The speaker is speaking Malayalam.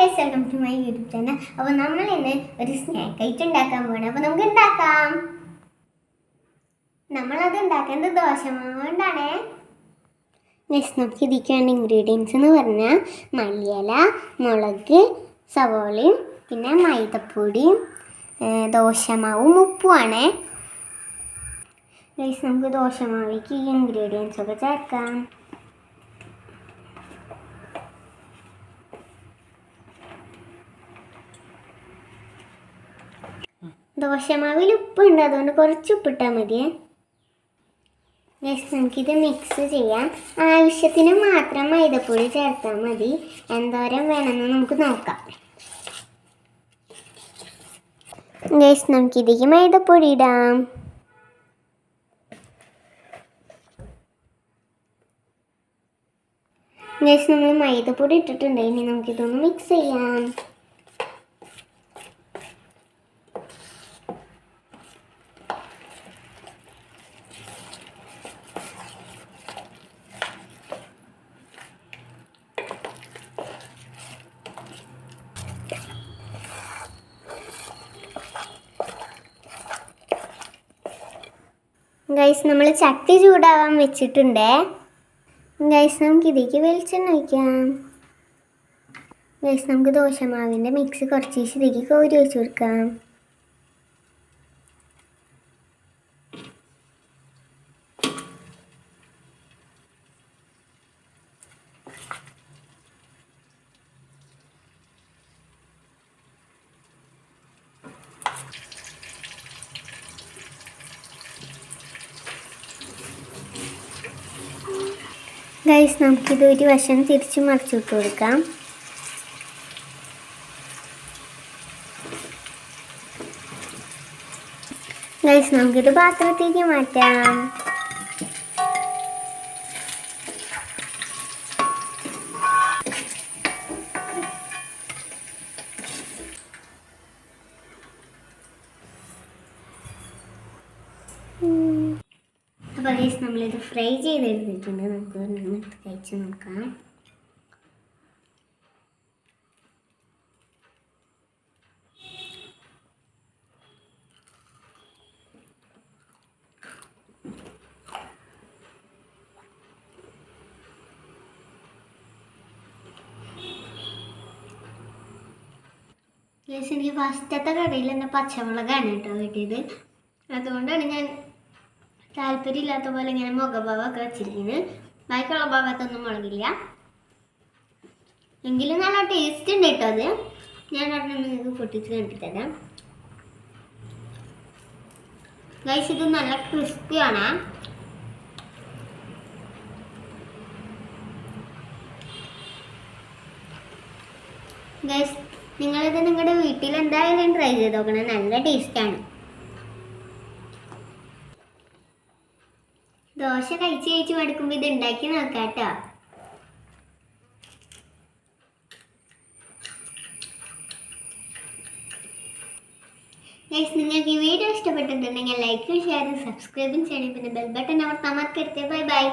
Guys, welcome to my YouTube channel. അപ്പോൾ നമ്മൾ ഇന്ന് ഒരു സ്നാക്ക് ഐറ്റം ഉണ്ടാക്കാൻ പോകണം. അപ്പോൾ നമുക്ക് ഉണ്ടാക്കാം. നമ്മളത് ഉണ്ടാക്കുന്നത് ദോശമാവ് കൊണ്ടാണ്. ഗൈസ്, നമുക്ക് ഇതിലേക്ക് വേണ്ട ഇൻഗ്രീഡിയൻസ് എന്ന് പറഞ്ഞാൽ മല്ലിയില, മുളക്, സവോളയും പിന്നെ മൈദപ്പൊടിയും ദോശമാവും ഉപ്പുമാണ്. ഗൈസ്, നമുക്ക് ദോശമാവിലേക്ക് ഈ ഇൻഗ്രീഡിയൻസ് ഒക്കെ ചേർക്കാം. ദോശമാവിൽ ഉപ്പുണ്ട്, അതുകൊണ്ട് കുറച്ച് ഉപ്പിട്ടാൽ മതിയേ. നെക്സ്റ്റ് നമുക്കിത് മിക്സ് ചെയ്യാം. ആവശ്യത്തിന് മാത്രം മൈദപ്പൊടി ചേർത്താൽ മതി. എന്തോരം വേണമെന്ന് നമുക്ക് നോക്കാം. ഗൈസ്, നമുക്കിതിലേക്ക് മൈദപ്പൊടി ഇടാം. ഗൈസ്, നമ്മൾ മൈദപ്പൊടി ഇട്ടിട്ടുണ്ട്. ഇനി നമുക്കിതൊന്ന് മിക്സ് ചെയ്യാം. ഗൈസ്, നമ്മൾ ചട്ടി ചൂടാവാൻ വെച്ചിട്ടുണ്ട്. ഗൈസ്, നമുക്ക് ഇതിലേക്ക് വെളിച്ചെണ്ണ ഒഴിക്കാം. ഗൈസ്, നമുക്ക് ദോശമാവിൻ്റെ മിക്സ് കുറച്ച് ഇതിലേക്ക് കോരി വെച്ച് കൊടുക്കാം. ഗൈസ്, നമുക്കിത് ഒരു വശം തിരിച്ച് മറിച്ച് വിട്ട് കൊടുക്കാം. ഗൈസ്, നമുക്കിത് പാത്രത്തേക്ക് മാറ്റാം. അപ്പോൾ ഗൈസ്, നമ്മളിത് ഫ്രൈ ചെയ്തെടുത്തിട്ടുണ്ട്. നമുക്ക് ഒരെണ്ണം കഴിച്ച് നോക്കാം. ഗൈസ്, എനിക്ക് ഫസ്റ്റത്തെ കടയിൽ തന്നെ പച്ചമുളകാണ് കേട്ടോ കിട്ടിയത്. അതുകൊണ്ടാണ് ഞാൻ താല്പര്യമില്ലാത്ത പോലെ ഇങ്ങനെ മുഖഭാവമൊക്കെ വെച്ചിരിക്കുന്നത്. ബാക്കിയുള്ള ഭാഗത്തൊന്നും മുളകില്ല, എങ്കിലും നല്ല ടേസ്റ്റ് ഉണ്ട് കേട്ടോ. അത് ഞാൻ അവിടെ നിങ്ങൾക്ക് പൊട്ടിച്ച് കണ്ടിത്തരാം. ഗൈസ്, ഇത് നല്ല ക്രിസ്പിയാണ്. ഗൈസ്, നിങ്ങളിത് നിങ്ങളുടെ വീട്ടിൽ എന്തായാലും ട്രൈ ചെയ്ത് നോക്കണം. നല്ല ടേസ്റ്റാണ്. ദോശ കഴിച്ച് മടുക്കുമ്പോൾ ഇത് ഉണ്ടാക്കി നോക്കാം കേട്ടോ. ഗൈസ്, നിങ്ങൾക്ക് ഈ വീഡിയോ ഇഷ്ടപ്പെട്ടിട്ടുണ്ടെങ്കിൽ ലൈക്കും ഷെയറും സബ്സ്ക്രൈബും ചെയ്യണം. പിന്നെ ബെൽ ബട്ടൺ അമർത്താൻ മറക്കരുത്. Bye bye.